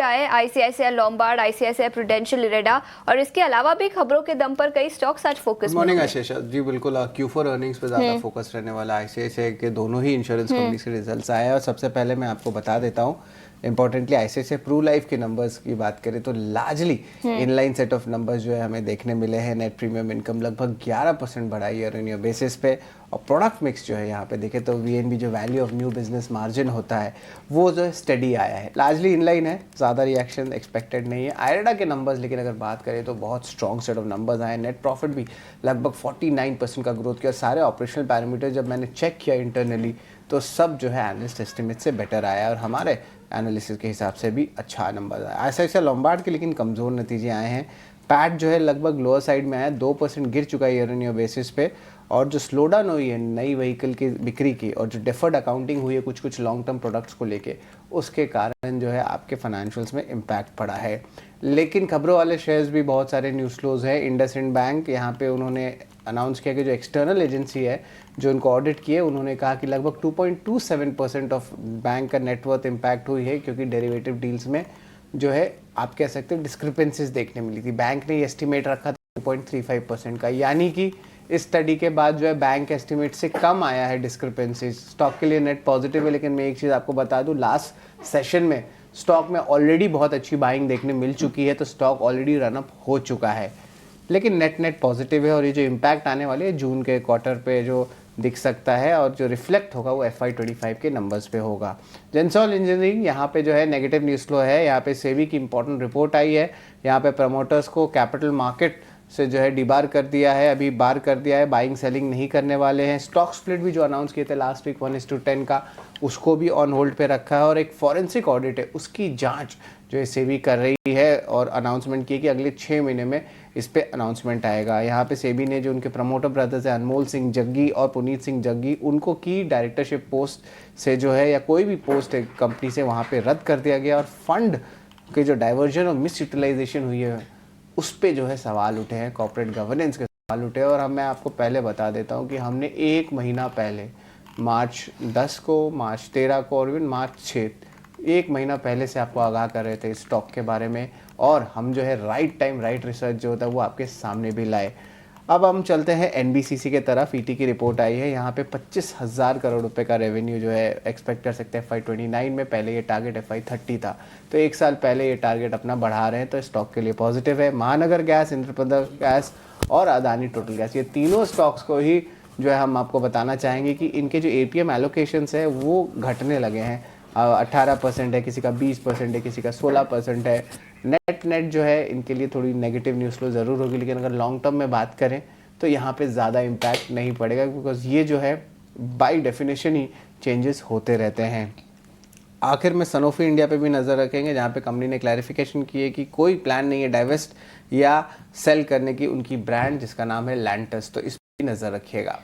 आए ICICI Lombard, ICICI prudential, IREDA और इसके अलावा भी खबरों के दम पर कई स्टॉक्स आज फोकस में मॉर्निंग आशीष जी, बिल्कुल Q4 अर्निंग्स पे ज़्यादा फोकस रहने वाला है। आईसीआईसीआई के दोनों ही इंश्योरेंस कंपनी के रिजल्ट्स आए हैं और सबसे पहले मैं आपको बता देता हूँ इंपॉर्टेंटली आईसीआईसीआई प्रू लाइफ के नंबर्स की बात करें तो largely inline set of numbers जो है हमें देखने मिले हैं। नेट प्रीमियम इनकम लगभग 11% बढ़ा ईयर ऑन ईयर बेसिस पे और प्रोडक्ट मिक्स जो है यहाँ पे देखें तो वीएनबी जो value of new business margin होता है वो जो है स्टडी आया है, लार्जली इनलाइन है, ज़्यादा रिएक्शन एक्सपेक्टेड नहीं है। आयरडा के नंबर्स लेकिन अगर बात करें तो बहुत स्ट्रॉन्ग सेट ऑफ नंबर्स आए। नेट प्रॉफिट भी लगभग 49% का ग्रोथ किया। सारे ऑपरेशनल पैरामीटर जब मैंने चेक किया इंटरनली तो सब जो है एनालिस्ट एस्टिमेट से बेटर आया और हमारे एनालिसिस के हिसाब से भी अच्छा नंबर आया। आईसीआईसीआई लोम्बार्ड के लेकिन कमज़ोर नतीजे आए हैं। पैट जो है लगभग लोअर साइड में आया, 2% गिर चुका है ईयर ऑन ईयर बेसिस पे और जो स्लो डाउन हुई है नई व्हीकल की बिक्री की और जो डेफर्ड अकाउंटिंग हुई है कुछ लॉन्ग टर्म प्रोडक्ट्स को लेके उसके कारण जो है आपके फाइनेंशियल्स में इम्पैक्ट पड़ा है। लेकिन खबरों वाले शेयर्स भी बहुत सारे न्यूज़ फ्लोज है। इंडसइंड बैंक यहाँ पे उन्होंने अनाउंस किया कि जो एक्सटर्नल एजेंसी है जो उनको ऑडिट किए उन्होंने कहा कि लगभग 2.27% ऑफ बैंक का नेटवर्थ इम्पैक्ट हुई है क्योंकि डेरिवेटिव डील्स में जो है आप कह सकते हैं डिस्क्रिपेंसीज देखने मिली थी। बैंक ने एस्टिमेट रखा था 2.35% का, यानी कि इस स्टडी के बाद जो है बैंक एस्टिमेट से कम आया है डिस्क्रिपेंसीज। स्टॉक के लिए नेट पॉजिटिव है, लेकिन मैं एक चीज़ आपको बता दूं लास्ट सेशन में स्टॉक में ऑलरेडी बहुत अच्छी बाइंग देखने मिल चुकी है तो स्टॉक ऑलरेडी रनअप हो चुका है, लेकिन नेट पॉजिटिव है और ये जो इम्पैक्ट आने वाले है जून के क्वार्टर पे जो दिख सकता है और जो रिफ्लेक्ट होगा वो FY25 के नंबर्स पे होगा। जेंसॉल इंजीनियरिंग यहाँ पे जो है नेगेटिव न्यूज़ फ्लो है। यहाँ पे सेबी की इंपॉर्टेंट रिपोर्ट आई है। यहाँ पे प्रमोटर्स को कैपिटल मार्केट से जो है डिबार कर दिया है, अभी बार कर दिया है, बाइंग सेलिंग नहीं करने वाले हैं। स्टॉक स्प्लिट भी जो अनाउंस किए थे लास्ट वीक 1:10 का उसको भी ऑन होल्ड पे रखा है और एक फॉरेंसिक ऑडिट है उसकी जांच जो है सेबी कर रही है और अनाउंसमेंट की कि अगले 6 महीने में इस पे अनाउंसमेंट आएगा। यहाँ पे सेबी ने जो उनके प्रमोटर ब्रदर्स हैं अनमोल सिंह जग्गी और पुनीत सिंह जग्गी उनको की डायरेक्टरशिप पोस्ट से जो है या कोई भी पोस्ट है कंपनी से वहाँ पे रद्द कर दिया गया और फंड के जो डाइवर्जन और मिस यूटिलाइजेशन हुई है उस पर जो है सवाल उठे हैं, कॉर्पोरेट गवर्नेंस के सवाल उठे हैं। और मैं आपको पहले बता देता हूँ कि हमने 1 महीना पहले मार्च 10 को, मार्च 13 को और इवन मार्च 6 1 महीना पहले से आपको आगाह कर रहे थे स्टॉक के बारे में और हम जो है राइट टाइम राइट रिसर्च जो होता है वो आपके सामने भी लाए। अब हम चलते हैं NBCC के तरफ। ईटी की रिपोर्ट आई है। यहाँ पे 25,000 करोड़ रुपए का रेवेन्यू जो है एक्सपेक्ट कर सकते हैं FY29 में। पहले ये टारगेट FY30 था तो 1 साल पहले ये टारगेट अपना बढ़ा रहे हैं तो स्टॉक के लिए पॉजिटिव है। महानगर गैस, इंद्रप्रस्थ गैस और अदानी टोटल गैस, ये तीनों स्टॉक्स को ही जो है हम आपको बताना चाहेंगे कि इनके जो APM एलोकेशंस है वो घटने लगे हैं। 18% है, किसी का 20% है, किसी का 16% है। नेट जो है इनके लिए थोड़ी नेगेटिव न्यूज़ फ्लो ज़रूर होगी, लेकिन अगर लॉन्ग टर्म में बात करें तो यहाँ पे ज़्यादा इम्पैक्ट नहीं पड़ेगा बिकॉज ये जो है बाय डेफिनेशन ही चेंजेस होते रहते हैं। आखिर में सनोफी इंडिया पे भी नज़र रखेंगे जहाँ पे कंपनी ने क्लैरिफिकेशन की है कि कोई प्लान नहीं है डाइवेस्ट या सेल करने की उनकी ब्रांड जिसका नाम है लैंटस, तो इस पर नज़र रखिएगा।